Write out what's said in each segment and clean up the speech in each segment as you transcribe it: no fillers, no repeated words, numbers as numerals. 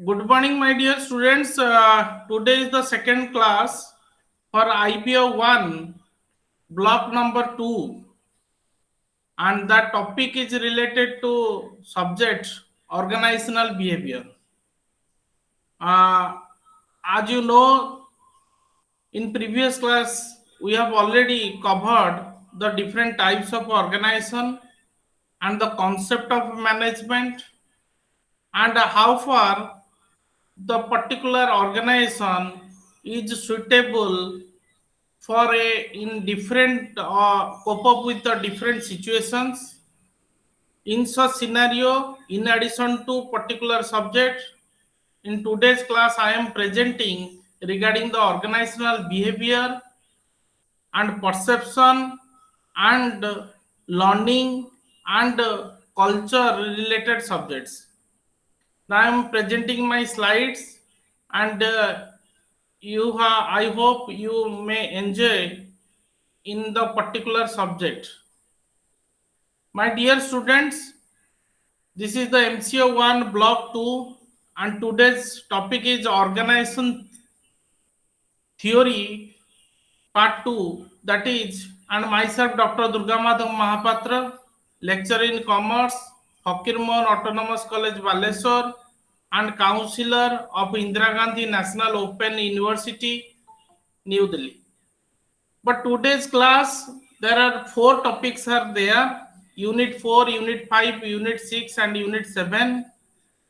Good morning, my dear students. Today is the second class for IPO 1, block number 2, and the topic is related to subject organizational behavior. Uh, as you know, in previous class, we have already covered the different types of organization and the concept of management and how far the particular organization is suitable for a in different cope up with the different situations in such scenario. In addition to particular subject, in today's class I am presenting regarding the organizational behavior and perception and learning and culture related subjects. Now I am presenting my slides, and I hope you may enjoy in the particular subject. My dear students, this is the MCO-1 block 2, and today's topic is organization theory part 2, that is, and myself Dr. Durgamadhav Mahapatra, lecturer in commerce, Fakirmohan Autonomous College Baleshwar, and counselor of Indira Gandhi National Open University, New Delhi. But today's class, there are four topics are there: Unit 4, Unit 5, Unit 6, and Unit 7.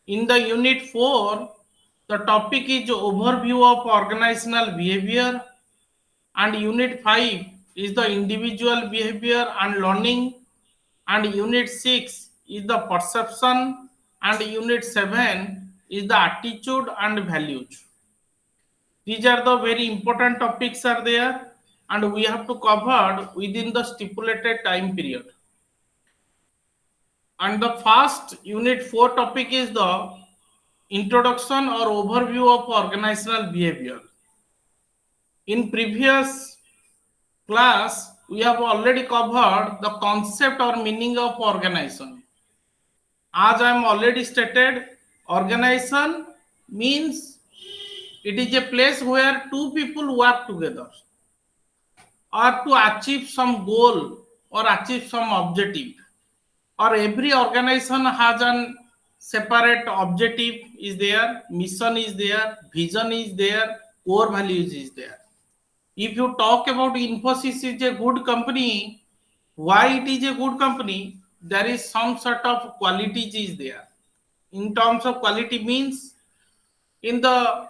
In the Unit 4, the topic is overview of organizational behavior, and Unit 5 is the individual behavior and learning, and Unit 6 is the perception, and Unit 7 is the attitude and values. These are the very important topics are there, and we have to cover within the stipulated time period. And the first Unit 4 topic is the introduction or overview of organizational behavior. In previous class, we have already covered the concept or meaning of organization. As I am already stated, organization means it is a place where two people work together or to achieve some goal or achieve some objective, or every organization has an separate objective is there, mission is there, vision is there, core values is there. If you talk about Infosys is a good company, why it is a good company? There is some sort of qualities is there. In terms of quality means, in the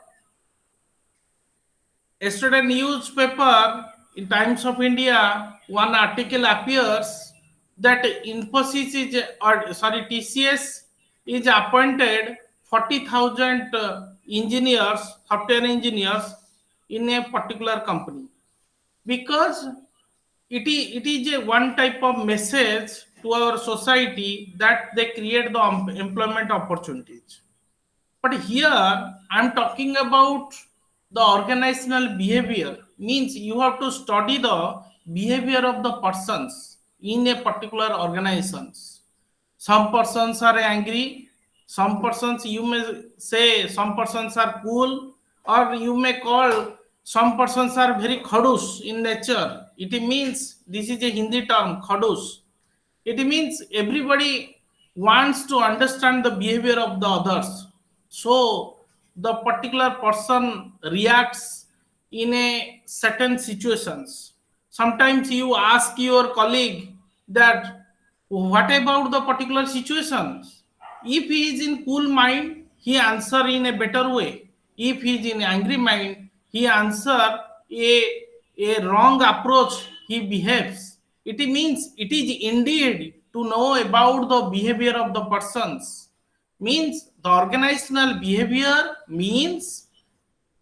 yesterday newspaper in Times of India, one article appears that Infosys is, or sorry, TCS is appointed 40,000 engineers, software engineers in a particular company, because it is a one type of message to our society that they create the employment opportunities. But here I'm talking about the organizational behavior, means you have to study the behavior of the persons in a particular organizations. Some persons are angry, some persons you may say some persons are cool, or you may call some persons are very khadus in nature. It means, this is a Hindi term, khadus. It means everybody wants to understand the behavior of the others. So the particular person reacts in a certain situations. Sometimes you ask your colleague that what about the particular situations? If he is in cool mind, he answer in a better way. If he is in angry mind, he answer a wrong approach, he behaves. It means it is indeed to know about the behavior of the persons. Means the organizational behavior means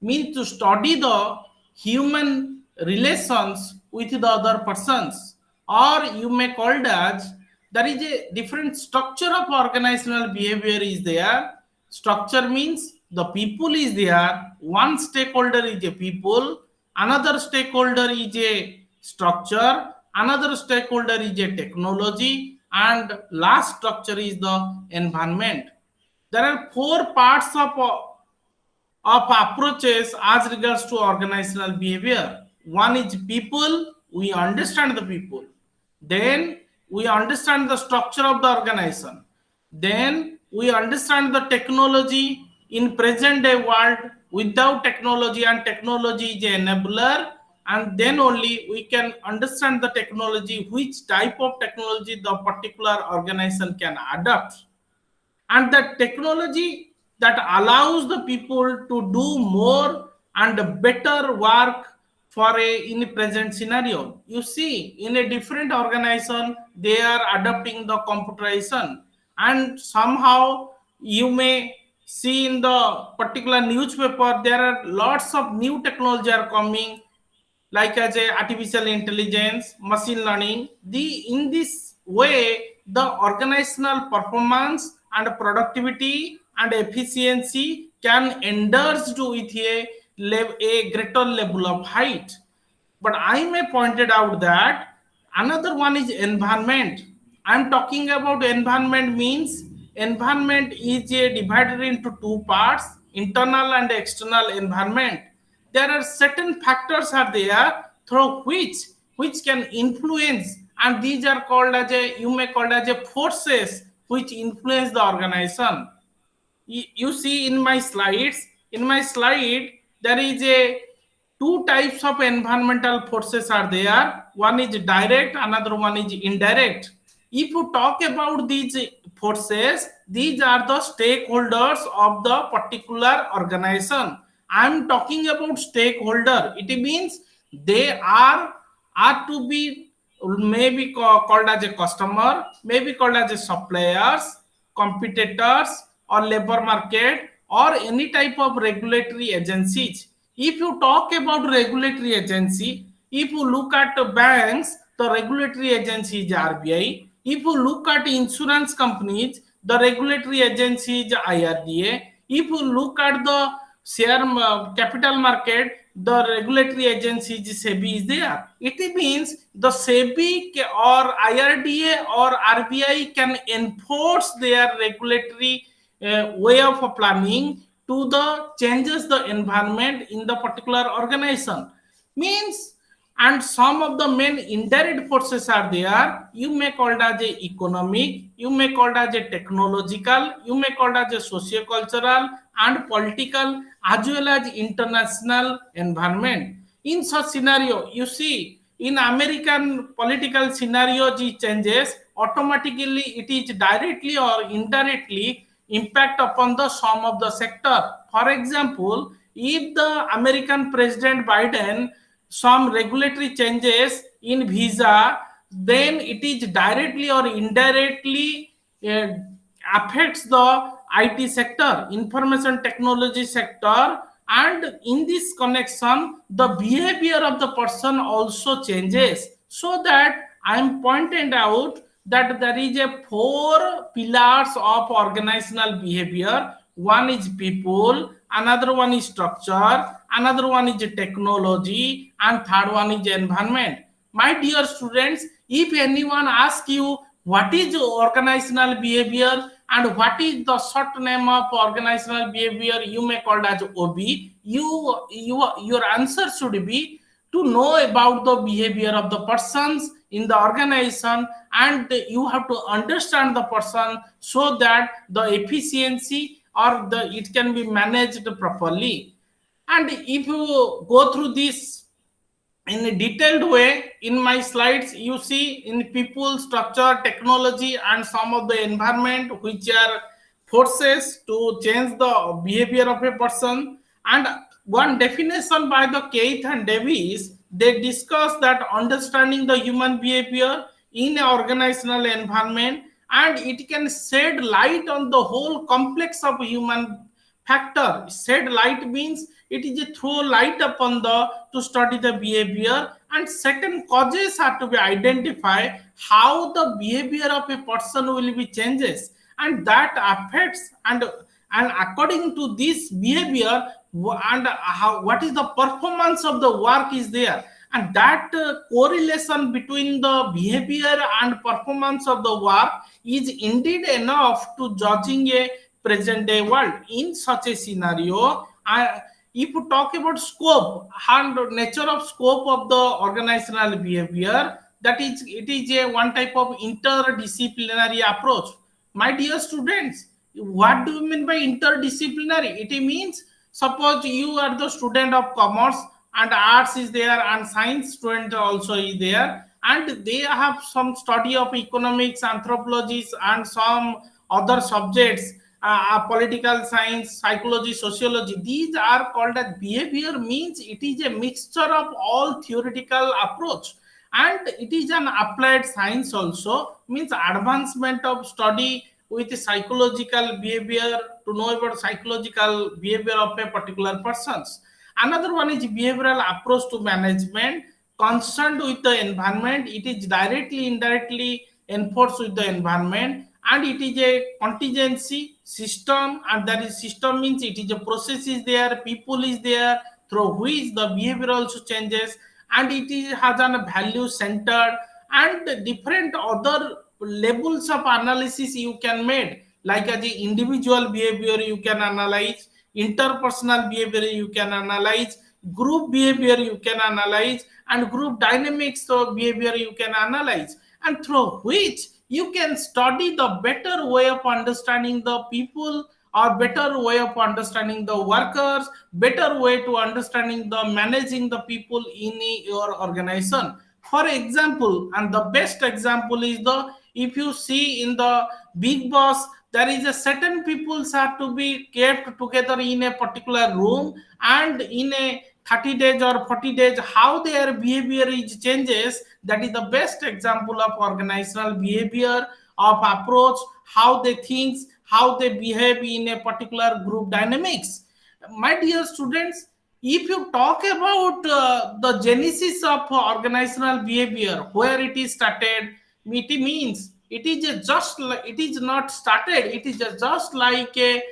to study the human relations with the other persons, or you may call it as there is a different structure of organizational behavior is there. Structure means the people is there, one stakeholder is a people, another stakeholder is a structure, another stakeholder is a technology, and last structure is the environment. There are four parts of of approaches as regards to organizational behavior. One is people, we understand the people. Then we understand the structure of the organization. Then we understand the technology in present day world. Without technology, and technology is an enabler, and then only we can understand the technology, which type of technology the particular organization can adopt, and the technology that allows the people to do more and better work for a in a present scenario. You see, in a different organization they are adopting the computerization, and somehow you may see in the particular newspaper there are lots of new technology are coming, like as a artificial intelligence, machine learning. The in this way the organizational performance and productivity and efficiency can endorse to with a greater level of height. But I may pointed out that another one is environment. I'm talking about environment means environment is divided into two parts: internal and external environment. There are certain factors are there through which can influence, and these are called as a, you may call as a forces which influence the organization. You see in my slide there is a two types of environmental forces are there. One is direct, another one is indirect. If you talk about these forces, these are the stakeholders of the particular organization. I am talking about stakeholder. It means they are to be maybe called as a customer, maybe called as a suppliers, competitors, or labor market, or any type of regulatory agencies. If you talk about regulatory agency, if you look at the banks, the regulatory agency is RBI. If you look at insurance companies, the regulatory agency is IRDA. If you look at the share capital market, the regulatory agency is SEBI is there. It means the SEBI or IRDA or RBI can enforce their regulatory way of planning to the changes the environment in the particular organization. Means, and some of the main indirect forces are there. You may call it as a economic, you may call it as a technological, you may call it as a socio-cultural and political, as well as international environment. In such scenario, you see in American political scenario it changes automatically, it is directly or indirectly impact upon the sum of the sector. For example, if the American President Biden some regulatory changes in visa, then it is directly or indirectly uh, affects the IT sector, information technology sector, and in this connection, the behavior of the person also changes. So that I am pointing out that there is a four pillars of organizational behavior. One is people, another one is structure, another one is technology, and third one is environment. My dear students, if anyone asks you what is organizational behavior and what is the short name of organizational behavior, you may call it as OB. Your answer should be to know about the behavior of the persons in the organization, and you have to understand the person so that the efficiency or the it can be managed properly. And if you go through this in a detailed way in my slides, you see in people, structure, technology, and some of the environment which are forces to change the behavior of a person. And one definition by the Keith and Davis, they discuss that understanding the human behavior in an organizational environment, and it can shed light on the whole complex of human factor. Shed light means it is a throw light upon the to study the behavior, and certain causes are to be identified how the behavior of a person will be changes, and that affects, and according to this behavior and how what is the performance of the work is there, and that correlation between the behavior and performance of the work is indeed enough to judging a present day world. In such a scenario, If you talk about scope and nature of scope of the organizational behavior, that is, it is a one type of interdisciplinary approach. My dear students, what do you mean by interdisciplinary? It means, suppose you are the student of commerce and arts is there and science student also is there, and they have some study of economics, anthropologies and some other subjects, political science, psychology, sociology. These are called as behavior, means it is a mixture of all theoretical approach, and it is an applied science also, means advancement of study with psychological behavior to know about psychological behavior of a particular persons. Another one is behavioral approach to management concerned with the environment. It is directly indirectly enforced with the environment, and it is a contingency system, and that is system means it is a process is there, people is there through which the behavior also changes, and it is has a value centered, and different other levels of analysis you can make, like as the individual behavior you can analyze, interpersonal behavior you can analyze, group behavior you can analyze, and group dynamics of behavior you can analyze, and through which you can study the better way of understanding the people, or better way of understanding the workers, better way to understanding the managing the people in your organization. For example, and the best example is the, if you see in the big boss, there is a certain peoples have to be kept together in a particular room, and in a 30 days or 40 days how their behavior is changes. That is the best example of organizational behavior of approach, how they think, how they behave in a particular group dynamics. My dear students, if you talk about the genesis of organizational behavior, where it is started, it means it is it is not started, it is just like a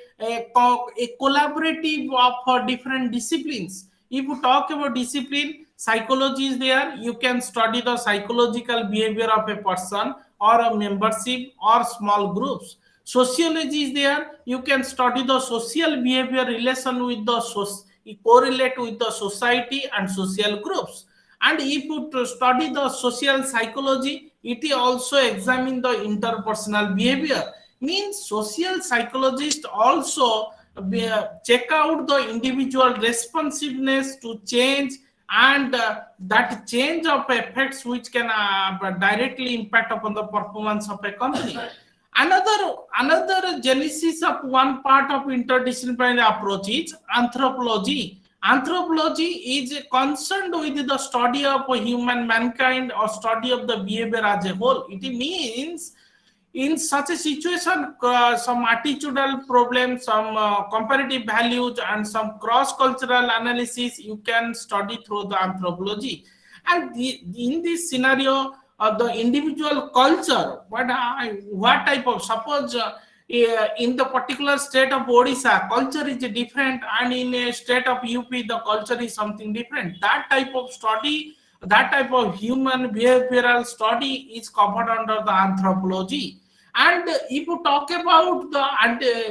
collaborative of different disciplines. If you talk about discipline, psychology is there, you can study the psychological behavior of a person or a membership or small groups. Sociology is there, you can study the social behavior relation with the correlate with the society and social groups. And if you to study the social psychology, it also examine the interpersonal behavior, means social psychologist also check out the individual responsiveness to change, and that change of effects which can directly impact upon the performance of a company. Another genesis of one part of interdisciplinary approach is anthropology. Anthropology is concerned with the study of human mankind or study of the behavior as a whole. It means in such a situation, some attitudinal problems, some comparative values, and some cross-cultural analysis you can study through the anthropology. And in this scenario, the individual culture, what type of, suppose in the particular state of Odisha, culture is different, and in a state of UP, the culture is something different. That type of study, that type of human behavioral study is covered under the anthropology. And if you talk about the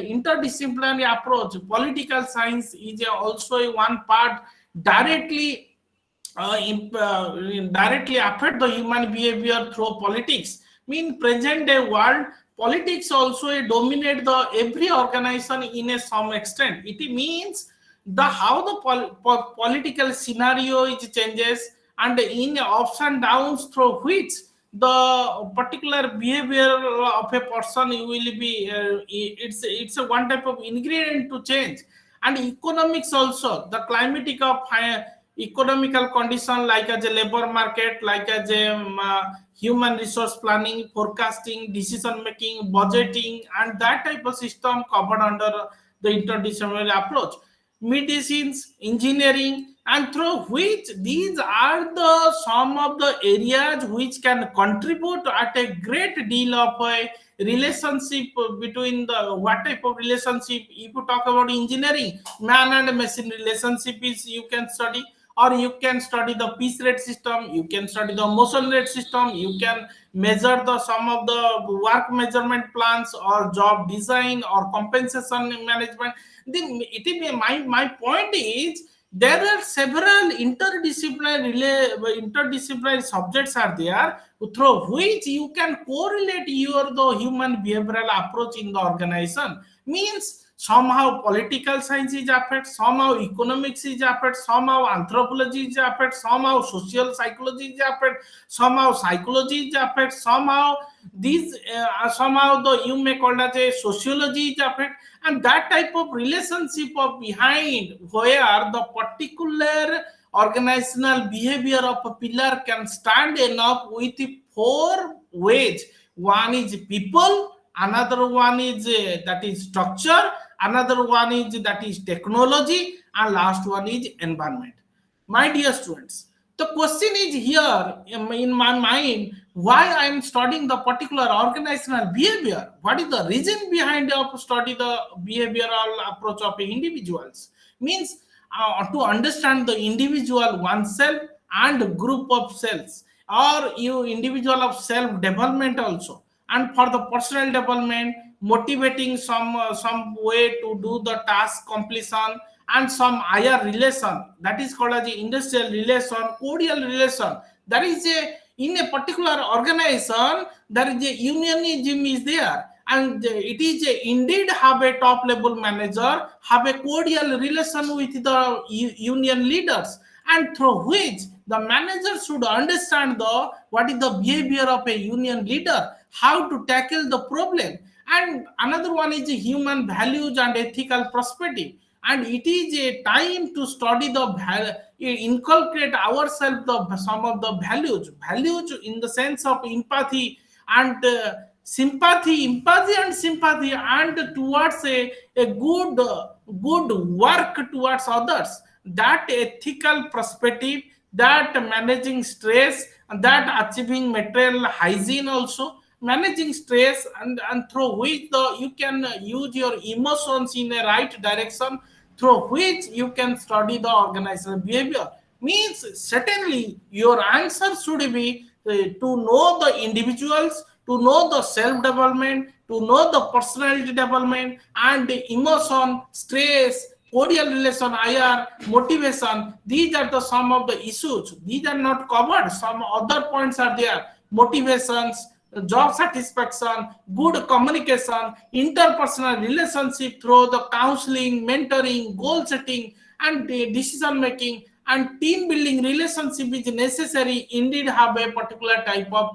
interdisciplinary approach, political science is also a one part directly directly affect the human behavior through politics. Mean present day world, politics also dominate the every organization in a some extent. It means the how the political scenario is changes, and in ups and downs through which the particular behavior of a person will be it's a one type of ingredient to change. And economics also, the climatic of economical condition, like as a labor market, like as a human resource planning, forecasting, decision making, budgeting, and that type of system covered under the interdisciplinary approach. Medicines, engineering, and through which these are the some of the areas which can contribute at a great deal of a relationship between the, what type of relationship. If you talk about engineering, man and machine relationship is you can study, or you can study the piece rate system, you can study the motion rate system, you can measure the some of the work measurement plans or job design or compensation management. Then it is my point is there are several interdisciplinary subjects are there through which you can correlate your the human behavioral approach in the organization. Means somehow political science is affected, somehow economics is affected, somehow anthropology is affected, somehow social psychology is affected, somehow psychology is affected, somehow the you may call that a sociology is affected, and that type of relationship of behind where the particular organizational behavior of a pillar can stand enough with four ways. One is people, another one is that is structure, another one is that is technology, and last one is environment. My dear students, the question is here in my mind, why I am studying the particular organizational behavior. What is the reason behind of study the behavioral approach of individuals? Means to understand the individual oneself and group of cells, or you individual of self development also, and for the personal development, motivating some way to do the task completion, and some higher relation that is called as the industrial relation, cordial relation. That is a in a particular organization there is a unionism is there, and it is a, indeed have a top level manager have a cordial relation with the union leaders, and through which the manager should understand the what is the behavior of a union leader, how to tackle the problem. And another one is human values and ethical perspective, and it is a time to study the inculcate ourselves the some of the values in the sense of empathy and empathy and sympathy, and towards a good work towards others, that ethical perspective, that managing stress, and that achieving material hygiene also, managing stress, and through which the you can use your emotions in a right direction, through which you can study the organizational behavior. Means certainly your answer should be to know the individuals, to know the self development, to know the personality development, and the emotion, stress, cordial relation, IR, motivation. These are the some of the issues. These are not covered. Some other points are there. Motivations, job satisfaction, good communication, interpersonal relationship through the counseling, mentoring, goal setting, and decision making, and team building relationship is necessary. Indeed, have a particular type of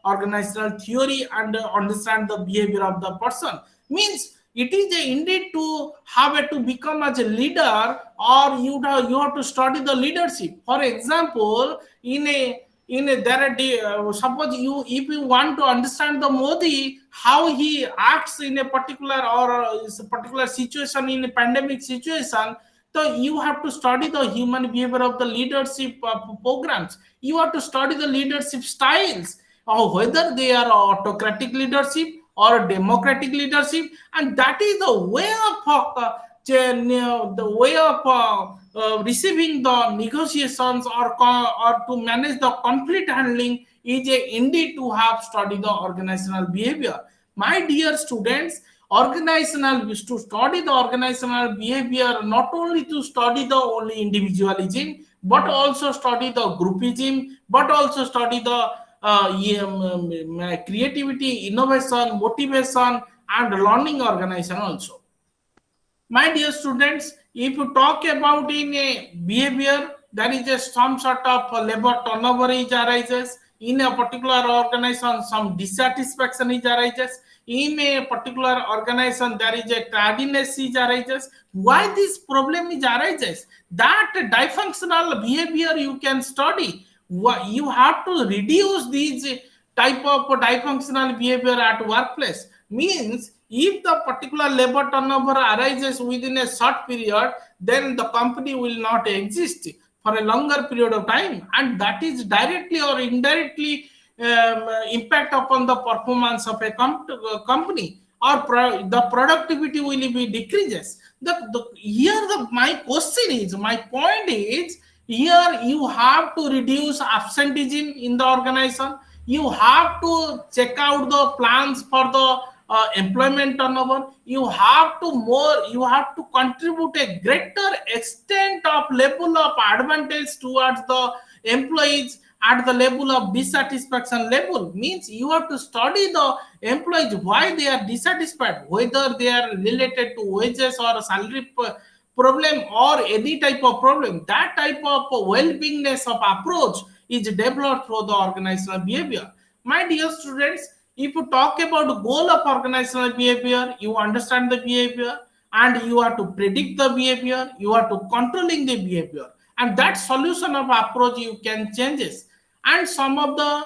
organizational theory and understand the behavior of the person. Means it is indeed to have to become as a leader, or you have to study the leadership. For example, there are suppose you if you want to understand the Modi, how he acts in a particular or is a particular situation in a pandemic situation, so you have to study the human behavior of the leadership programs. You have to study the leadership styles, or whether they are autocratic leadership or democratic leadership, and that is the way of receiving the negotiations, or to manage the conflict handling is indeed to have studied the organizational behavior. My dear students, organizational to study the organizational behavior, not only to study the only individualism, but also study the groupism, but also study the creativity, innovation, motivation, and learning organization also. My dear students, if you talk about in a behavior, there is some sort of labor turnover is arises in a particular organization, some dissatisfaction is arises in a particular organization, there is a tardiness is arises. Why this problem is arises? That dysfunctional behavior you can study. You have to reduce these type of dysfunctional behavior at workplace. Means if the particular labor turnover arises within a short period, then the company will not exist for a longer period of time, and that is directly or indirectly impact upon the performance of a company, or the productivity will be decreases. Here my question is, my point is, Here you have to reduce absenteeism in the organization. You have to check out the plans for the employment turnover. You have to contribute a greater extent of level of advantage towards the employees at the level of dissatisfaction level. Means you have to study the employees why they are dissatisfied, whether they are related to wages or salary problem or any type of problem. That type of well-beingness of approach is developed through the organizational behavior. My dear students, if you talk about goal of organizational behavior, you understand the behavior and you are to predict the behavior, you are to controlling the behavior, and that solution of approach you can changes. And some of the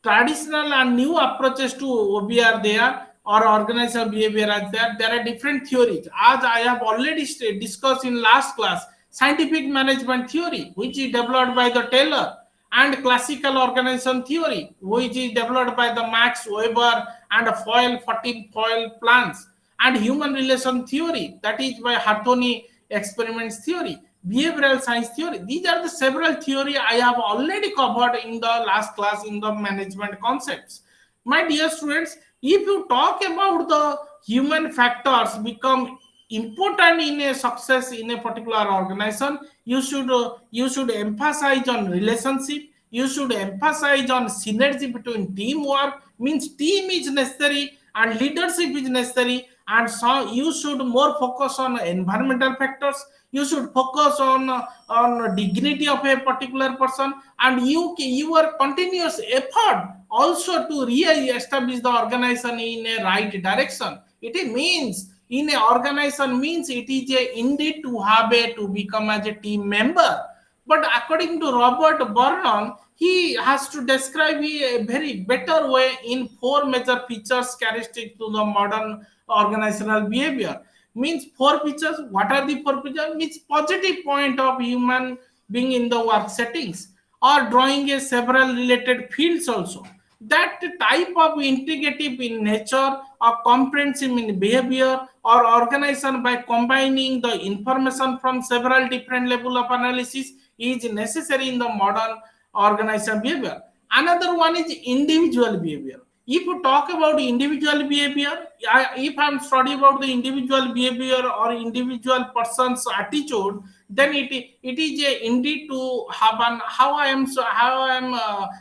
traditional and new approaches to OB are there, or organizational behavior are there. There are different theories. As I have already discussed in last class, scientific management theory, which is developed by the Taylor, and classical organization theory, which is developed by the Max Weber and Foyle 14 Foyle plans, and human relation theory, that is by Hartoni experiments theory, behavioral science theory. These are the several theory I have already covered in the last class in the management concepts. My dear students, if you talk about the human factors become important in a success in a particular organization, you should emphasize on relationship, you should emphasize on synergy between teamwork. Means team is necessary and leadership is necessary, and so you should more focus on environmental factors. You should focus on dignity of a particular person, and your continuous effort also to re-establish the organization in a right direction. It means in a organization means it is a indeed to have a to become as a team member. But according to Robert Vernon, he has to describe a very better way in four major features characteristic to the modern organizational behavior. Means four features. What are the four features? Means positive point of human being in the work settings, or drawing a several related fields also. That type of integrative in nature or comprehensive in behavior or organization by combining the information from several different level of analysis is necessary in the modern organization behavior. Another one is individual behavior. If you talk about individual behavior, if I'm studying about the individual behavior or individual person's attitude, then it is a indeed to have an how I am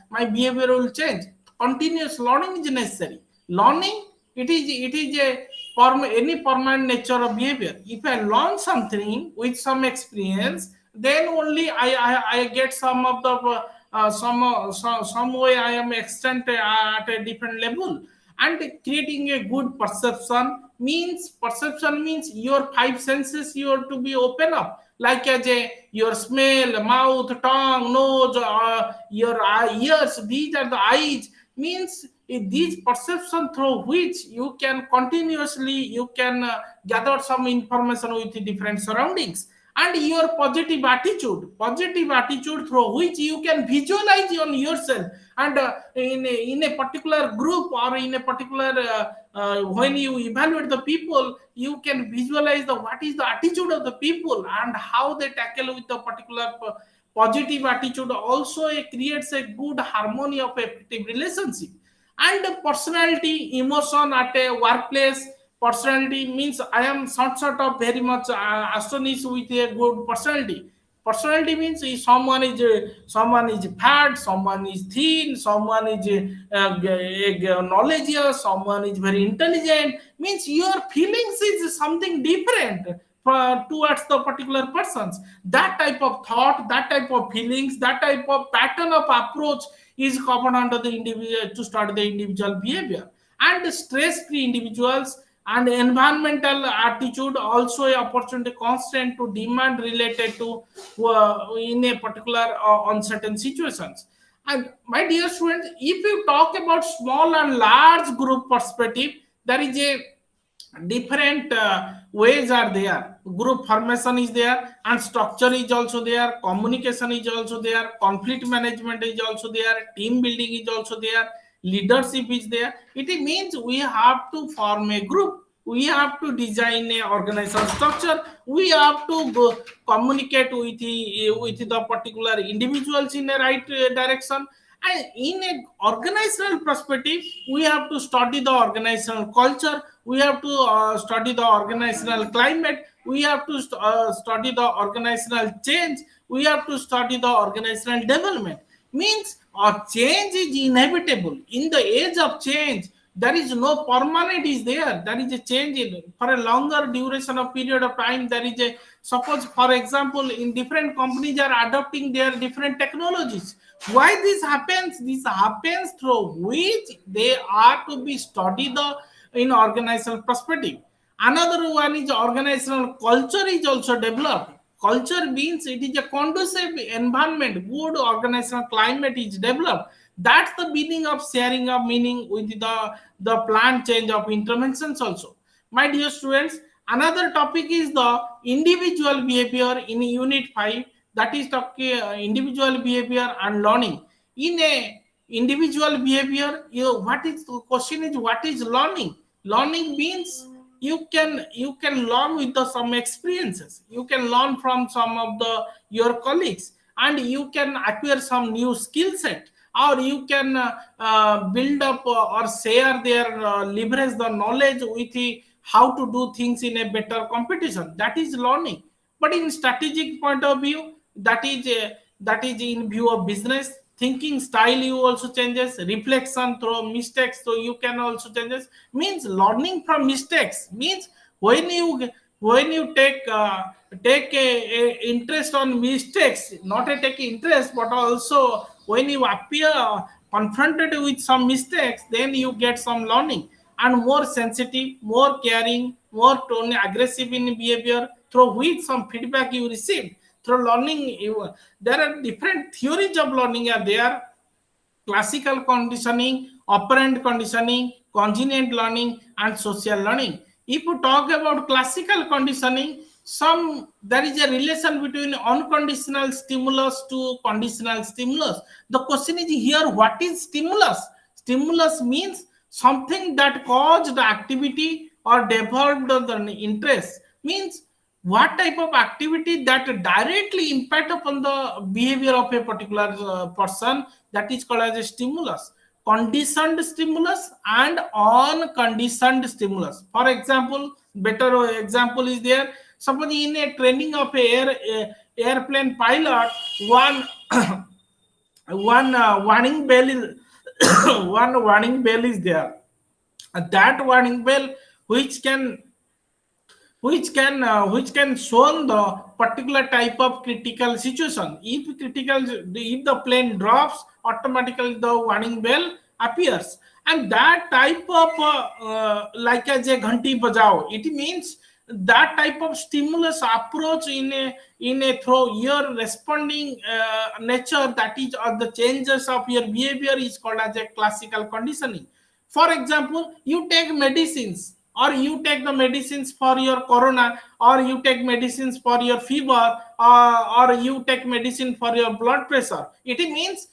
my behavior will change. Continuous learning is necessary. Learning, it is a any permanent nature of behavior. If I learn something with some experience, then only I get some of the some way I am extent at a different level. And creating a good perception means your five senses you have to be open up, like as a your smell, mouth, tongue, nose, your ears. These are the eyes. Means these perception through which you can continuously you can gather some information with the different surroundings. And your positive attitude through which you can visualize on yourself, and in a particular group or in a particular when you evaluate the people, you can visualize the what is the attitude of the people and how they tackle with the particular positive attitude. Also it creates a good harmony of effective relationship. And personality emotion at a workplace. Personality means I am sort of very much astonished with a good personality. Personality means if someone is fat, someone is thin, someone is knowledgeable, someone is very intelligent. Means your feelings is something different towards the particular persons. That type of thought, that type of feelings, that type of pattern of approach is covered under the individual to start the individual behavior. And stress-free individuals and environmental attitude also a opportunity constant to demand related to in a particular uncertain situations. And my dear students, if you talk about small and large group perspective, there is a different ways are there. Group formation is there, and structure is also there, communication is also there, conflict management is also there, team building is also there, leadership is there. It means we have to form a group. we have to design a organizational structure, we have to communicate with the particular individuals in a right direction. And in a organizational perspective, we have to study the organizational culture, we have to study the organizational climate, we have to study the organizational change, we have to study the organizational development. Means change is inevitable. In the age of change, there is no permanent is there, there is a change in for a longer duration of period of time. There is a, suppose for example, in different companies are adopting their different technologies. Why this happens? This happens through which they are to be studied the in organizational perspective. Another one is organizational culture is also developed. Culture means it is a conducive environment, good organizational climate is developed. That's the meaning of sharing of meaning with the planned change of interventions also. My dear students, another topic is the individual behavior in unit 5, that is talking individual behavior and learning. In a individual behavior, what is the question is what is learning? Learning means you can learn with the some experiences, you can learn from some of the your colleagues, and you can acquire some new skill set, or you can build up or share their leverage the knowledge with how to do things in a better competition. That is learning. But in strategic point of view, that is in view of business thinking style, you also changes, reflection through mistakes, so you can also changes. Means learning from mistakes means when you take a interest on mistakes, not a take interest, but also when you appear confronted with some mistakes, then you get some learning. And more sensitive, more caring, more tone aggressive in behavior, through which some feedback you receive through learning. There are different theories of learning are there: classical conditioning, operant conditioning, contingent learning, and social learning. If you talk about classical conditioning, some there is a relation between unconditional stimulus to conditional stimulus. The question is here, what is stimulus? Stimulus means something that caused the activity or developed the interest. Means what type of activity that directly impact upon the behavior of a particular person, that is called as a stimulus. Conditioned stimulus and unconditioned stimulus. For example, better example is there. Suppose in a training of airplane pilot, one one warning bell is one warning bell is there. That warning bell which can which can show the particular type of critical situation. If the plane drops, automatically the warning bell appears. And that type of like as a ghanti bajao, it means that type of stimulus approach in a through your responding nature, that is the changes of your behavior, is called as a classical conditioning. For example, you take medicines, or you take the medicines for your corona, or you take medicines for your fever, or you take medicine for your blood pressure. It means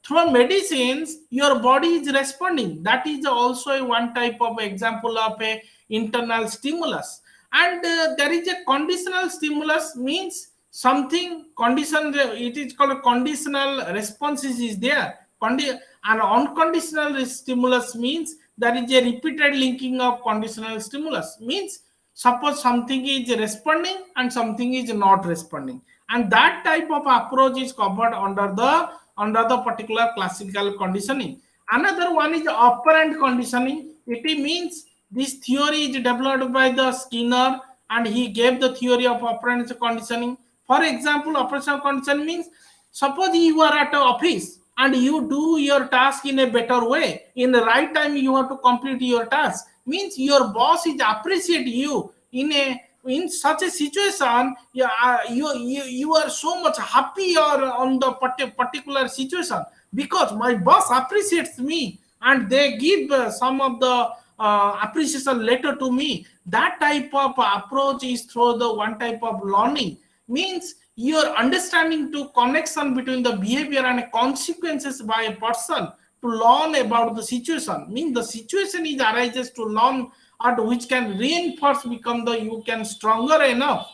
through medicines your body is responding. That is also a one type of example of a internal stimulus. And there is a conditional stimulus, means something condition, it is called conditional responses is there. And unconditional stimulus means there is a repeated linking of conditional stimulus. Means suppose something is responding and something is not responding, and that type of approach is covered under the particular classical conditioning. Another one is operant conditioning. It means this theory is developed by the Skinner, and he gave the theory of operant conditioning. For example, operational conditioning means suppose you are at an office and you do your task in a better way, in the right time you have to complete your task. Means your boss is appreciate you in such a situation. You are so much happy or on the particular situation, because my boss appreciates me and they give some of the appreciation letter to me. That type of approach is through the one type of learning. Means your understanding to connection between the behavior and consequences by a person to learn about the situation. Means the situation is arises to learn or which can reinforce become the you can stronger enough.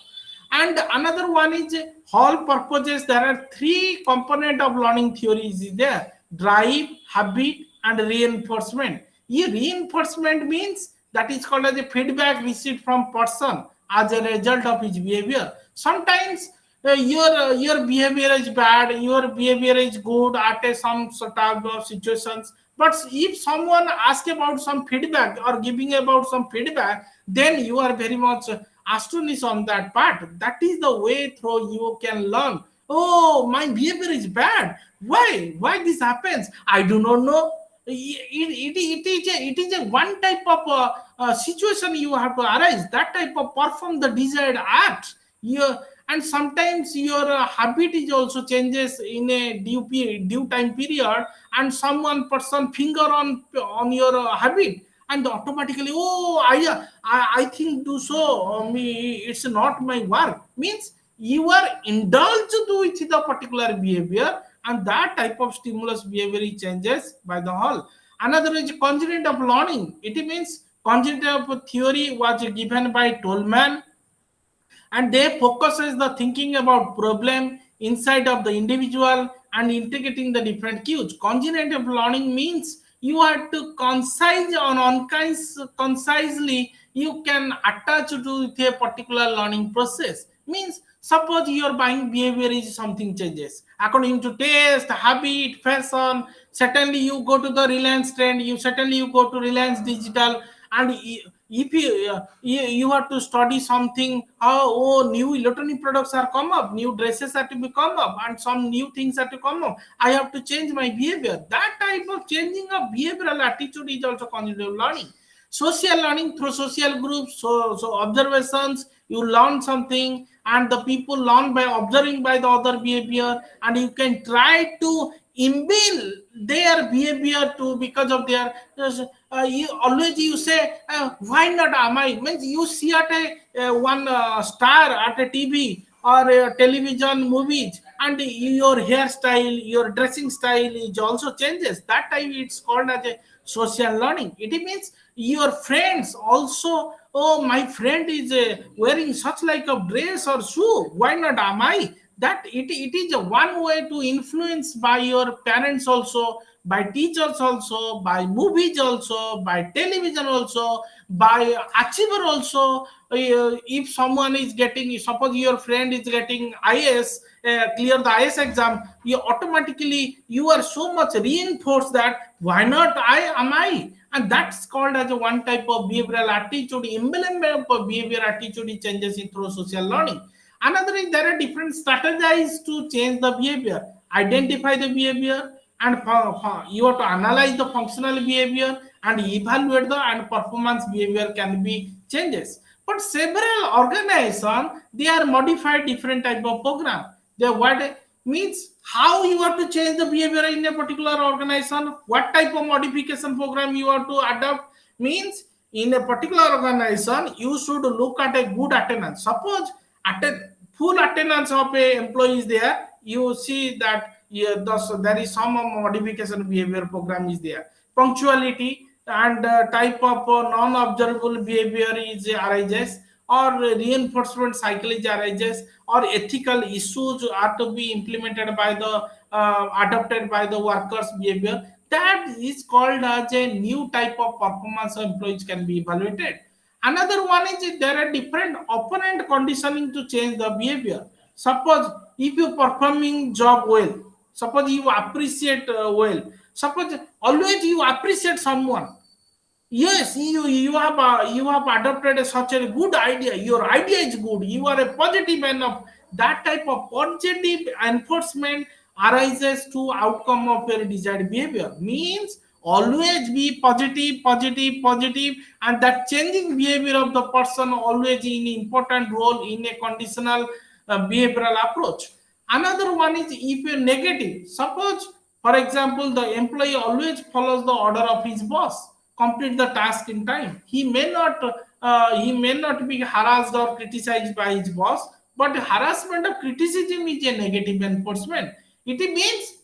And another one is whole purposes. There are three component of learning theories is there: drive, habit, and reinforcement. Reinforcement means that is called as a feedback received from person as a result of his behavior. Sometimes your behavior is bad, your behavior is good at some sort of situations, but if someone asks about some feedback or giving about some feedback, then you are very much astonished on that part. That is the way through you can learn. Oh, my behavior is bad. Why this happens? I do not know. It is a one type of situation you have to arise, that type of perform the desired act. You, and sometimes your habit is also changes in a due time period, and someone person finger on your habit, and automatically, oh, I think do so, me it's not my work, means you are indulged with the particular behavior, and that type of stimulus behavior changes by the whole. Another is contingent of learning. It means contingent of theory was given by Tolman, and they focuses the thinking about problem inside of the individual and integrating the different cues. Congenitive learning means you have to concise on concisely you can attach to a particular learning process. Means suppose your buying behavior is something changes according to taste, habit, fashion. Certainly you go to the Reliance trend, you go to Reliance Digital, and if you have to study something, oh, new electronic products are come up, new dresses are to be come up, and some new things are to come up, I have to change my behavior. That type of changing of behavioral attitude is also cognitive learning. Social learning through social groups, so observations, you learn something, and the people learn by observing by the other behavior, and you can try to imbue their behavior to because of their you always you say, why not am I, means you see at a one star at a TV or a television movies, and your hairstyle, your dressing style is also changes. That time it's called as a social learning. It means your friends also, oh, my friend is wearing such like a dress or shoe, why not am I. That it is a one way to influence by your parents also, by teachers also, by movies also, by television also, by achiever also. If someone is getting, suppose your friend is getting IS, clear the IS exam, you automatically you are so much reinforced that why not I, and that's called as a one type of behavioral attitude, embodiment of behavior attitude changes in through social learning. Another is there are different strategies to change the behavior. Identify the behavior, and you have to analyze the functional behavior and evaluate the and performance behavior can be changes. But several organizations they are modified different type of program. They what means how you have to change the behavior in a particular organization, what type of modification program you have to adopt, means in a particular organization you should look at a good attendance. Suppose full attendance of a employee is there, you see that, yeah, there is some modification behavior program is there. Punctuality and type of non-observable behavior is arises, or reinforcement cycle is arises, or ethical issues are to be implemented by the adopted by the workers behavior. That is called as a new type of performance of employees can be evaluated. Another one is there are different opponent conditioning to change the behavior. Suppose if you performing job well, suppose you appreciate well, suppose always you appreciate someone. Yes, you have adopted such a good idea. Your idea is good. You are a positive enough. That type of positive enforcement arises to outcome of your desired behavior. Means always be positive, positive, positive, and that changing behavior of the person always in important role in a conditional behavioral approach. Another one is if you're negative. Suppose, for example, the employee always follows the order of his boss, complete the task in time. He may not be harassed or criticized by his boss, but harassment or criticism is a negative enforcement. It means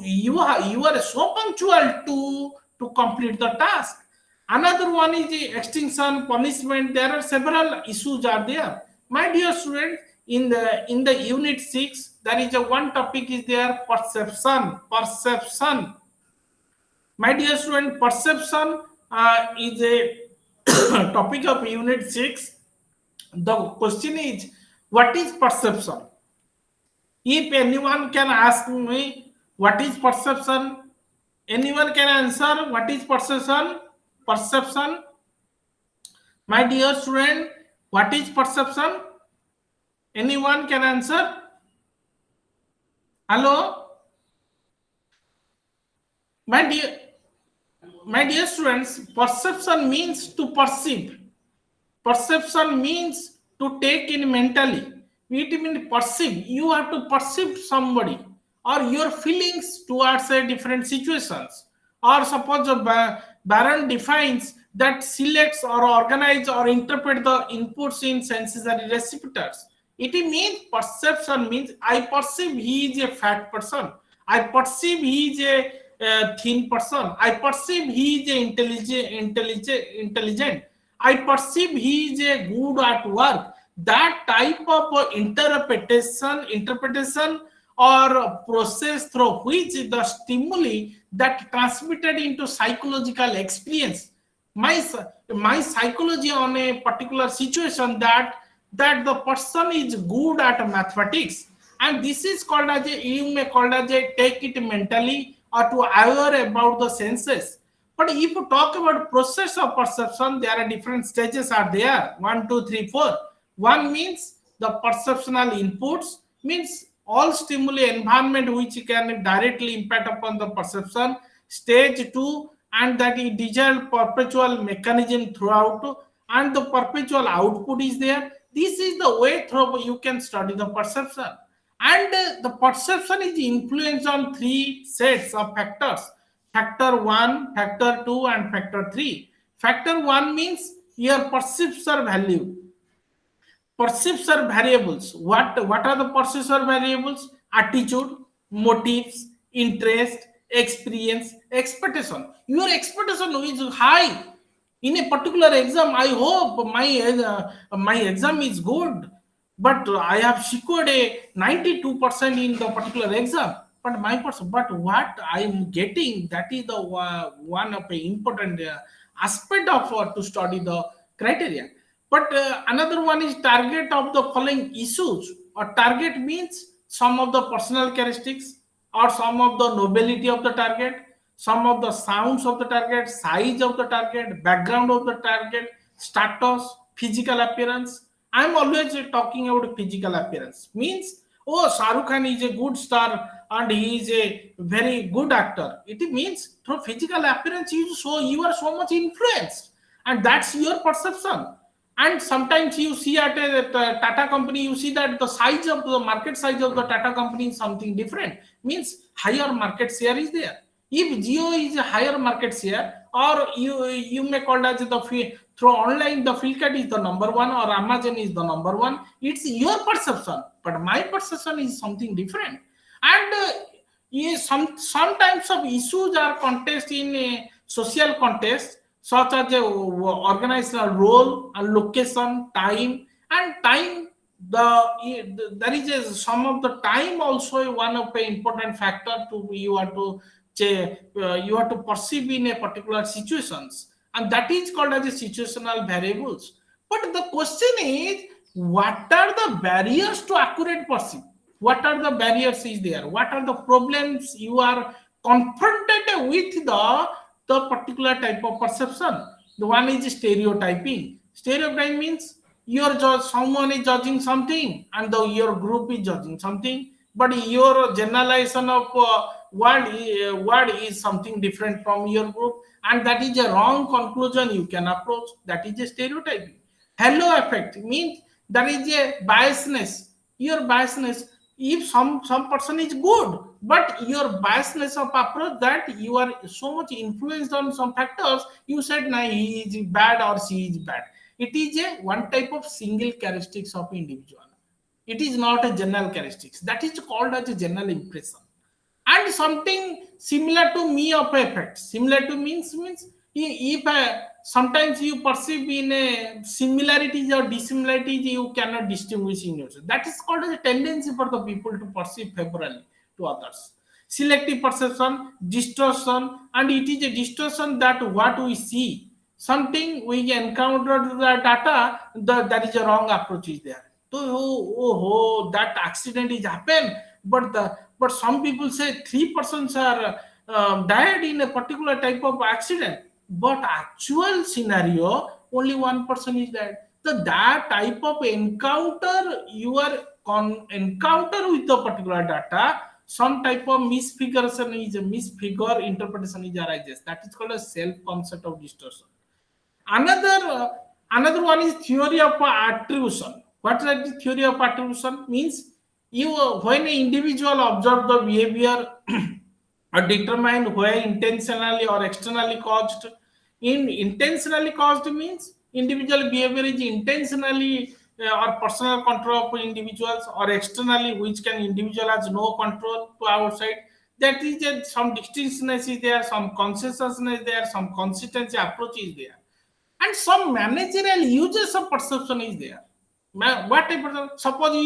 you are so punctual to complete the task. Another one is the extinction, punishment. There are several issues are there. My dear student, in the unit 6, there is a one topic is there, perception. Perception. My dear student, perception is a topic of unit 6. The question is, what is perception? If anyone can ask me what is perception, anyone can answer what is perception? Perception. My dear student, what is perception? Anyone can answer? Hello? My dear, my dear students, perception means to perceive. Perception means to take in mentally. It means perceive. You have to perceive somebody or your feelings towards a different situations. Or suppose Baron defines that selects or organize or interpret the inputs in sensory receptors. It means perception means I perceive he is a fat person. I perceive he is a thin person. I perceive he is a intelligent. I perceive he is a good at work. That type of interpretation or process through which the stimuli that transmitted into psychological experience, my my psychology on a particular situation, that the person is good at mathematics, and this is called as a, you may call as a take it mentally or to aware about the senses. But if you talk about process of perception, there are different stages are there. One, two, three, four. One means the perceptional inputs, means all stimuli environment which can directly impact upon the perception. Stage two, and that is desired perpetual mechanism throughout, and the perpetual output is there. This is the way through you can study the perception. And the perception is influenced on three sets of factors: factor 1, factor 2, and factor 3. Factor 1 means your perception value. Perception variables. What are the perception variables? Attitude, motives, interest, experience, expectation. Your expectation is high in a particular exam. I hope my exam is good, but I have scored a 92% in the particular exam. But my person, but what I am getting, that is the one of the important aspect of to study the criteria. But another one is target of the following issues. Or target means some of the personal characteristics or some of the nobility of the target, some of the sounds of the target, size of the target, background of the target, status, physical appearance. I'm always talking about physical appearance. Means, oh, Shahrukh Khan is a good star and he is a very good actor. It means through physical appearance, you are so much influenced, and that's your perception. And sometimes you see at a Tata company, you see that the size of the market size of the Tata company is something different. Means higher market share is there. If Geo is a higher market share, or you may call as through online the Flipkart is the number one or Amazon is the number one. It's your perception, but my perception is something different. And some types of issues are contest in a social contest, such as a organizational role and location, time, and time. There is some of the time also one of the important factor to you have to perceive in a particular situations, and that is called as a situational variables. But the question is, what are the barriers to accurate perceive? What are the barriers is there? What are the problems you are confronted with the particular type of perception? The one is stereotyping. Stereotype means someone is judging something and your group is judging something, but your generalization of word is something different from your group, and that is a wrong conclusion you can approach. That is a stereotyping. Halo effect means there is a biasness. Your biasness, if some person is good, but your biasness of approach, that you are so much influenced on some factors, you said nah, he is bad or she is bad. It is a one type of single characteristics of individual. It is not a general characteristics. That is called as a general impression. And something similar to me of effect. Similar to means If sometimes you perceive in a similarities or dissimilarities, you cannot distinguish in yourself. That is called as a tendency for the people to perceive favorably to others. Selective perception, distortion, and it is a distortion that what we see, something we encounter the data, that is a wrong approach is there. So, that accident is happened, but some people say three persons are died in a particular type of accident, but actual scenario only one person is dead. So that type of encounter, your encounter with the particular data, some type of misfiguration is a misfigure interpretation is arises. That is called a self concept of distortion. Another one is theory of attribution. What is the theory of attribution? Means you when an individual observe the behavior or determine where intentionally or externally caused. In intentionally caused means individual behavior is intentionally or personal control of individuals, or externally which can individual has no control to outside. That is some distinctness is there, some consciousness is there, some consistency approach is there, and some managerial uses of perception is there. What type of, suppose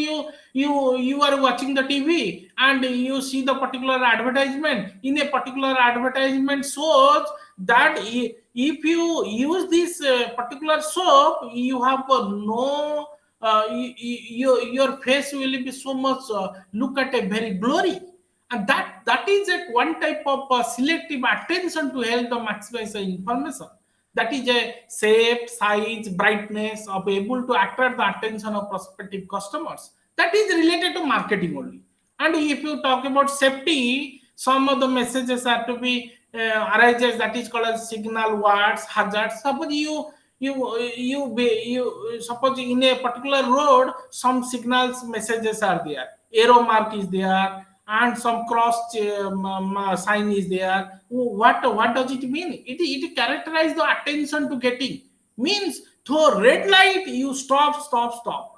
you are watching the TV and you see the particular advertisement. In a particular advertisement shows that if you use this particular soap, you have no your face will be so much look at a very glory, and that is a one type of selective attention to help the maximize the information. That is a shape, size, brightness of able to attract the attention of prospective customers. That is related to marketing only. And if you talk about safety, some of the messages are to be arises, that is called as signal words, hazards. Suppose you suppose in a particular road, some signals messages are there, arrow mark is there, and some cross sign is there. What does it mean? It characterize the attention to getting, means through red light you stop,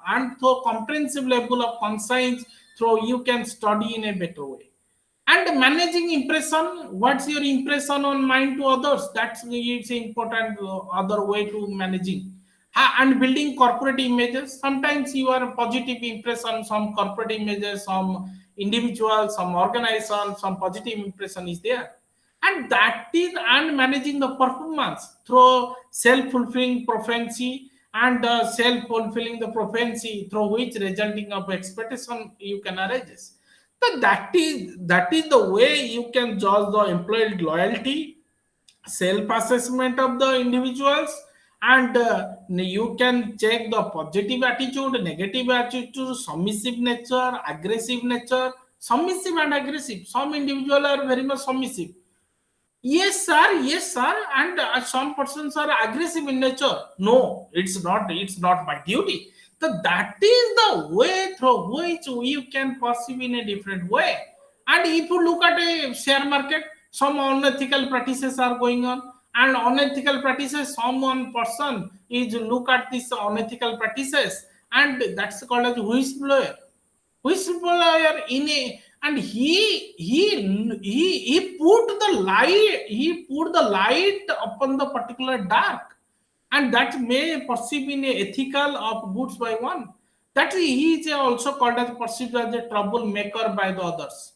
and through comprehensive level of conscience, through you can study in a better way. And managing impression, what's your impression on mind to others, that's it's important other way to managing. And building corporate images, sometimes you are a positive impression, some corporate images, some individual, some organization, some positive impression is there. And that is, and managing the performance through self-fulfilling prophecy, and self-fulfilling the prophecy through which resulting of expectation you can arise. But that is the way you can judge the employee loyalty, self-assessment of the individuals, and you can check the positive attitude, negative attitude, submissive nature, aggressive nature. Submissive and aggressive. Some individuals are very much submissive. Yes, sir. Yes, sir. And some persons are aggressive in nature. No, it's not. It's not my duty. So that is the way through which you can perceive in a different way. And if you look at a share market, some unethical practices are going on. And unethical practices, someone person is look at these unethical practices, and that's called as whistleblower. Whistleblower in a, and he put the light upon the particular dark, and that may perceive in a ethical of goods by one, that he is also called as perceived as a troublemaker by the others.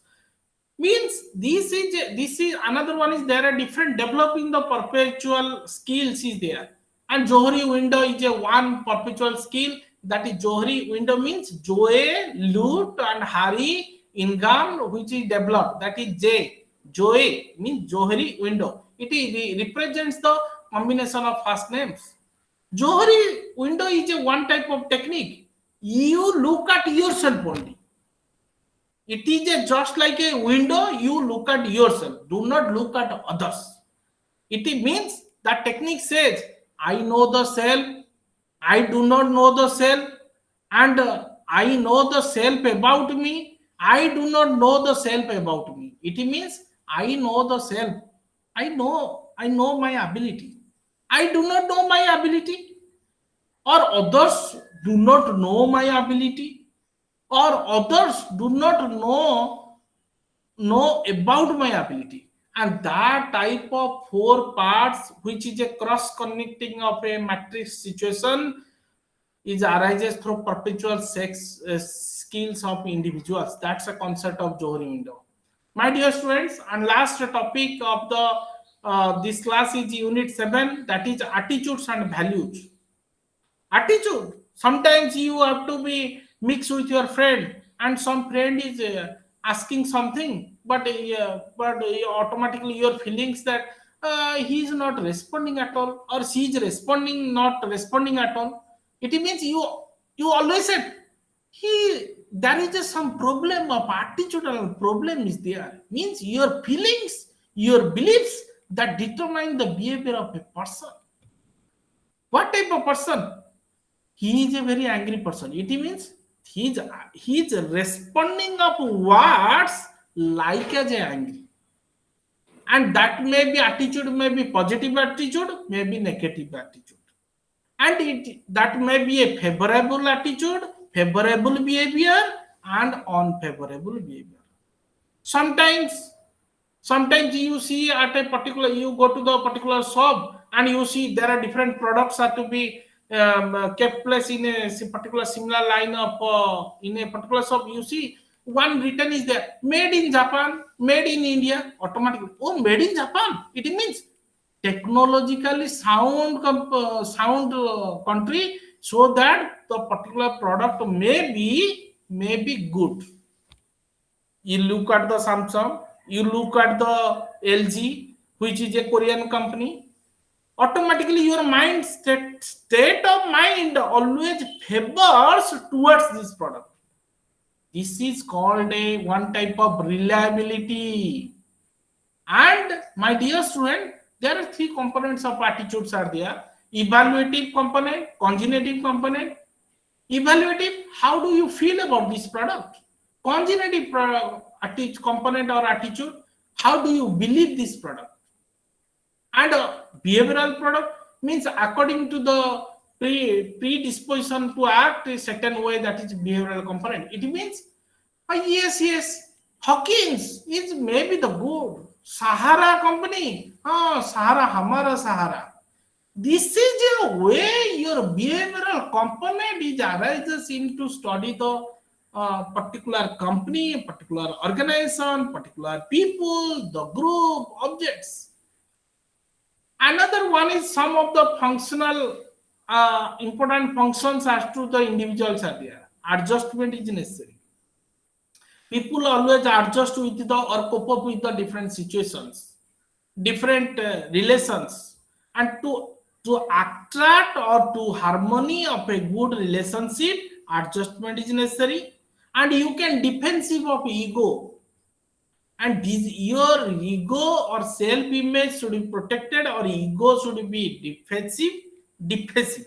Means this is another one is there, a different developing the perpetual skills is there. And Johari window is a one perpetual skill, that is Johari window means joy, loot, and hari income which is developed, that is J. Joy means Johari window, represents the combination of first names. Johari window is a one type of technique. You look at yourself only. It is just like a window, you look at yourself, do not look at others. It means that technique says, I know the self, I do not know the self, and I know the self about me, I do not know the self about me. It means I know the self, I know my ability. I do not know my ability, or others do not know my ability, or others do not know about my ability. And that type of four parts, which is a cross connecting of a matrix situation, is arises through perpetual sex skills of individuals. That's a concept of Johari window. My dear students, and last topic of the this class is unit 7, that is attitudes and values. Attitude, sometimes you have to be mixed with your friend, and some friend is asking something, but automatically your feelings that he is not responding at all, or she is responding not responding at all. It means you always said he, there is just some problem of attitudinal problem is there, means your feelings, your beliefs, that determine the behavior of a person. What type of person? He is a very angry person. It means he's responding of words like as a angry. And that may be attitude, may be positive attitude, may be negative attitude. And that may be a favorable attitude, favorable behavior, and unfavorable behavior. Sometimes you see at a particular, you go to the particular shop and you see there are different products are to be kept place in a particular similar line of in a particular shop. You see one written is there, made in Japan, made in India. Automatically, oh, made in Japan, it means technologically sound country, so that the particular product may be good. You look at the Samsung, you look at the LG, which is a Korean company. Automatically, your mind state of mind always favors towards this product. This is called a one type of reliability. And my dear student, there are three components of attitudes are there: evaluative component, cognitive component. Evaluative, how do you feel about this product? Cognitive component or attitude, how do you believe this product? And behavioral product means according to the predisposition to act a certain way, that is behavioral component. It means yes, Hawkins is maybe the good Sahara company. Sahara, Hamara Sahara. This is a way your behavioral component is arises into study the particular company, particular organization, particular people, the group, objects. Another one is some of the functional important functions as to the individuals are there. Adjustment is necessary. People always adjust with the or cope up with the different situations, different relations, and to attract or to harmony of a good relationship, adjustment is necessary. And you can defensive of ego, and this, your ego or self image should be protected, or ego should be defensive.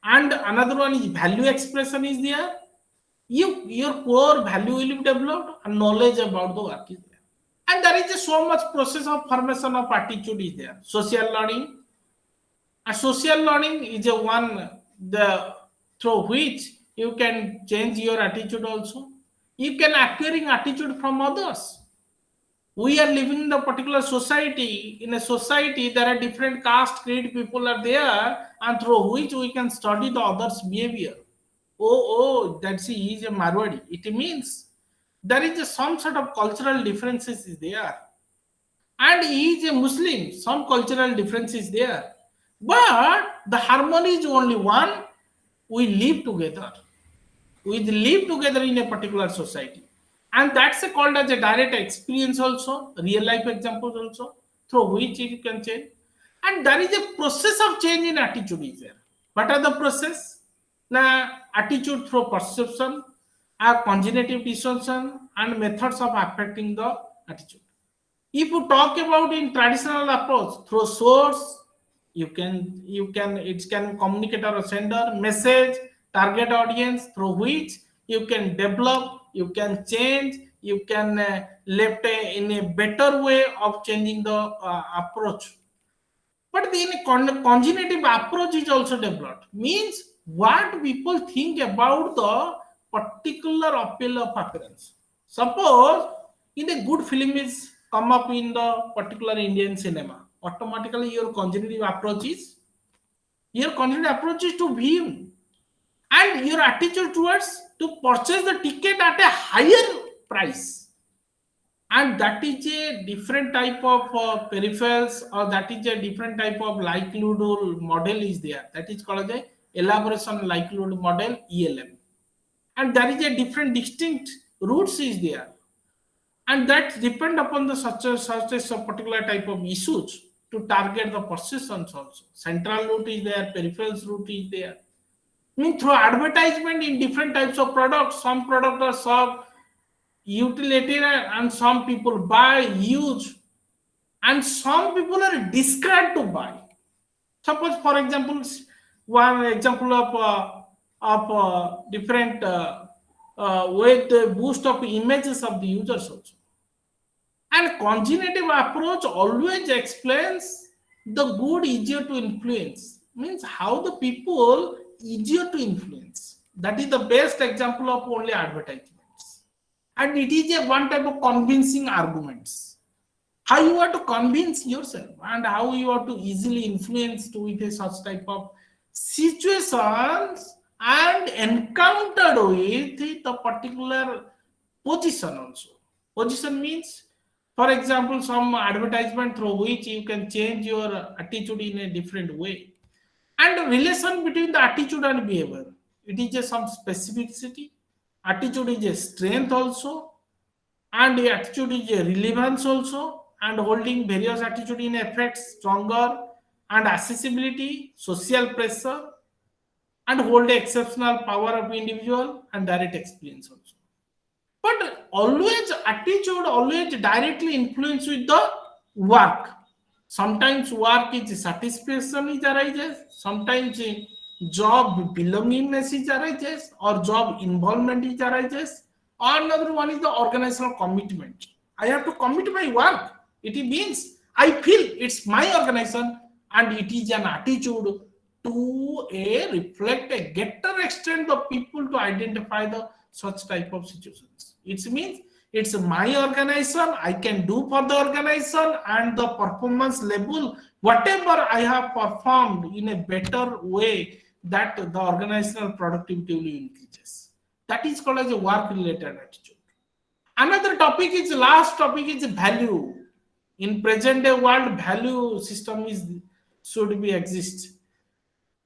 And another one is value expression is there. Your core value will be developed, and knowledge about the work is there. And there is just so much process of formation of attitude is there. Social learning. And social learning is a one the through which you can change your attitude also. You can acquiring attitude from others. We are living in a particular society. In a society, there are different caste, creed people are there, and through which we can study the others' behavior. Oh, that's he is a Marwadi. It means there is some sort of cultural differences is there, and he is a Muslim. Some cultural difference is there, but the harmony is only one. We live together. We live together in a particular society, and that's called as a direct experience also, real life examples also, through which you can change. And there is a process of change in attitude is there. What are the process? Now, attitude through perception, cognitive dissociation, and methods of affecting the attitude. If you talk about in traditional approach through source, you can it can communicate or sender message, target audience, through which you can develop, you can change, you can left in a better way of changing the approach. But then a cognitive approach is also developed. Means what people think about the particular appeal of appearance. Suppose in a good film is come up in the particular Indian cinema, automatically your cognitive approach is to view, and your attitude towards to purchase the ticket at a higher price. And that is a different type of peripherals, or that is a different type of likelihood model is there, that is called as a elaboration likelihood model, ELM. And there is a different distinct routes is there, and that depend upon the such a particular type of issues to target the persistence also. Central route is there, peripherals route is there. I mean, through advertisement in different types of products, some products are served utilitarian and some people buy, use, and some people are discarded to buy. Suppose, for example, one example of different with the boost of images of the users also. And cognitive approach always explains the good easier to influence. Means how the people easier to influence. That is the best example of only advertisements. And it is a one type of convincing arguments. How you are to convince yourself and how you are to easily influence to with a such type of situations and encountered with the particular position also. Position means, for example, some advertisement through which you can change your attitude in a different way. And relation between the attitude and behavior. It is a some specificity. Attitude is a strength also, and the attitude is a relevance also, and holding various attitude in effect stronger, and accessibility, social pressure, and hold exceptional power of individual and direct experience also. But always attitude always directly influence with the work. Sometimes work is satisfaction is arises, sometimes job belongingness is arises, or job involvement is arises, or another one is the organizational commitment. I have to commit my work. It means I feel it's my organization, and it is an attitude to a reflect a greater extent of people to identify the such type of situations. It means it's my organization, I can do for the organization, and the performance level, whatever I have performed in a better way, that the organizational productivity will increases. That is called as a work related attitude. Another topic is last topic is value. In present day world, value system is should be exist.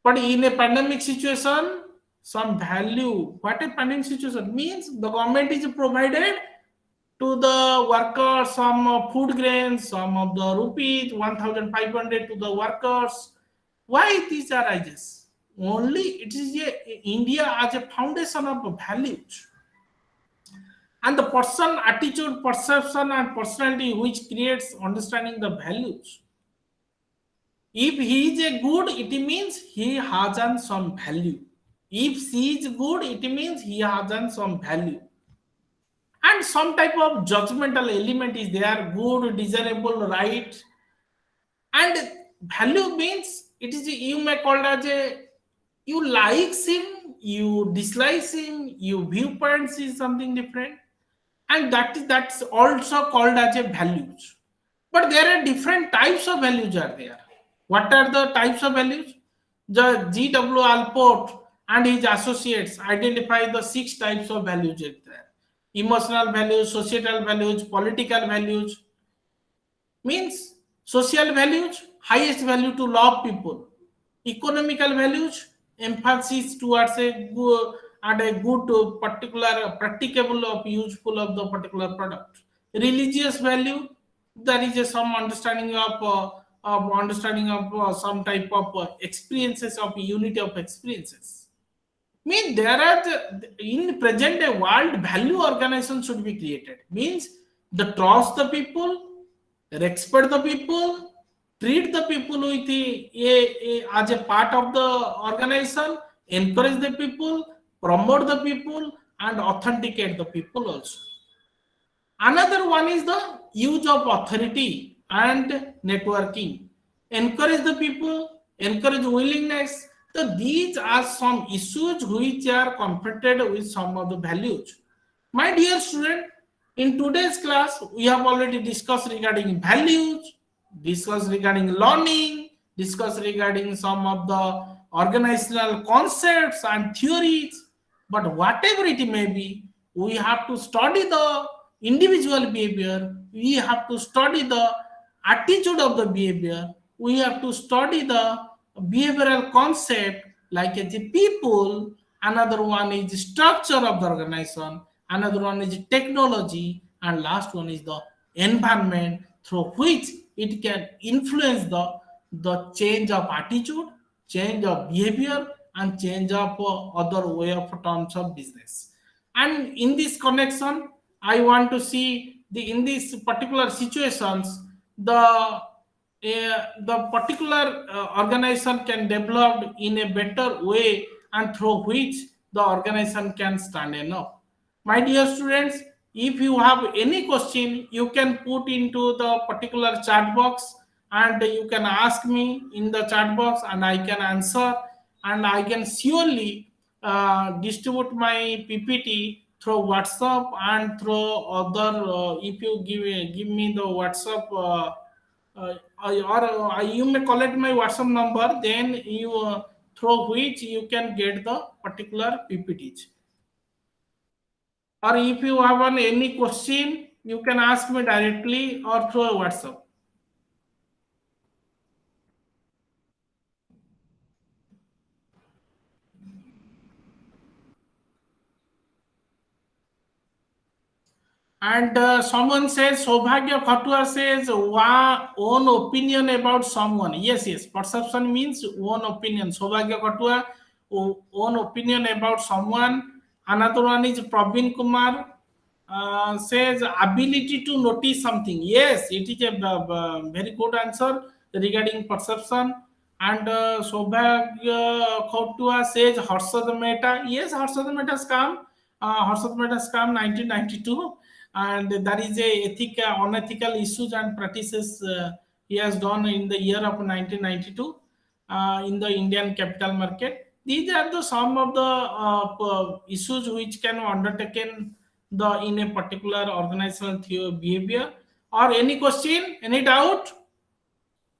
But in a pandemic situation, some value. What a pandemic situation means, the government is provided to the workers some food grains, some of the rupees 1,500 to the workers. Why these arises? Only it is India as a foundation of values, and the person attitude, perception, and personality which creates understanding the values. If he is a good, it means he has an some value. If she is good, it means he has an some value. And some type of judgmental element is there, good, desirable, right. And value means it is you may call it as a you likes him, you dislikes him, you viewpoints is something different, and that's also called as a values. But there are different types of values are there. What are the types of values? The G.W. Alport and his associates identify the 6 types of values are there. Emotional values, societal values, political values. Means social values, highest value to love people. Economical values, emphasis towards a good and a good particular practicable of useful of the particular product. Religious value, there is some understanding of some type of experiences of unity of experiences. Mean there are in present day world value organization should be created. Means the trust the people, respect the people, treat the people with as a part of the organization, encourage the people, promote the people, and authenticate the people also. Another one is the use of authority and networking. Encourage the people, encourage willingness. So these are some issues which are confronted with some of the values. My dear student, In today's class, we have already discussed regarding values, discussed regarding learning, discussed regarding some of the organizational concepts and theories. But whatever it may be, we have to study the individual behavior, we have to study the attitude of the behavior, we have to study the behavioral concept like as a people, another one is structure of the organization, another one is technology, and last one is the environment through which it can influence the change of attitude, change of behavior, and change of other way of terms of business. And in this connection, I want to see the in these particular situations the particular organization can develop in a better way, and through which the organization can stand enough. My dear students, if you have any question, you can put into the particular chat box, and you can ask me in the chat box, and I can answer, and I can surely distribute my PPT through WhatsApp and through other. If you give me the WhatsApp. Or you may collect my WhatsApp number, then you through which you can get the particular PPTs. Or if you have any question, you can ask me directly or through WhatsApp. And someone says, Sobhagya Khatua says, own opinion about someone. Yes, yes. Perception means own opinion. Sobhagya Khatua, own opinion about someone. Another one is Praveen Kumar says, ability to notice something. Yes, it is a very good answer regarding perception. And Sobhagya Khatua says, Harshad Mehta. Yes, Harshad Mehta scam. Harshad Mehta scam 1992, and there is a unethical issues and practices he has done in the year of 1992 in the Indian capital market. These are the some of the issues which can undertaken the in a particular organizational behavior. Or any question, any doubt,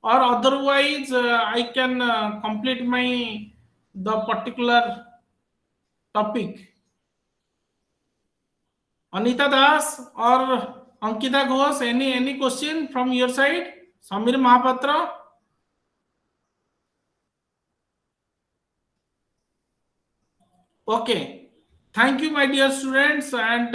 or otherwise I can complete my the particular topic. Anita Das or Ankita Ghosh, any question from your side? Samir Mahapatra? Okay. Thank you, my dear students. And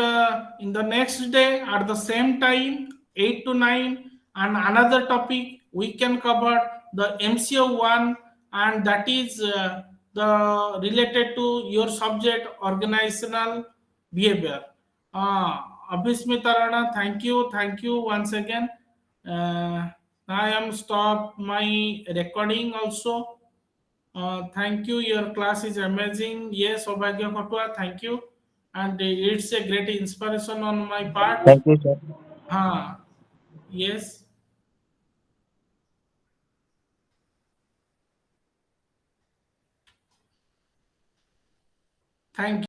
in the next day at the same time, 8 to 9, and another topic we can cover the MCO-1, and that is the related to your subject organizational behavior. Abhismita Rana, thank you once again. I am stop my recording also. Thank you. Your class is amazing. Yes, Obagya Khatwa, thank you. And it's a great inspiration on my part. Thank you, sir. Yes, thank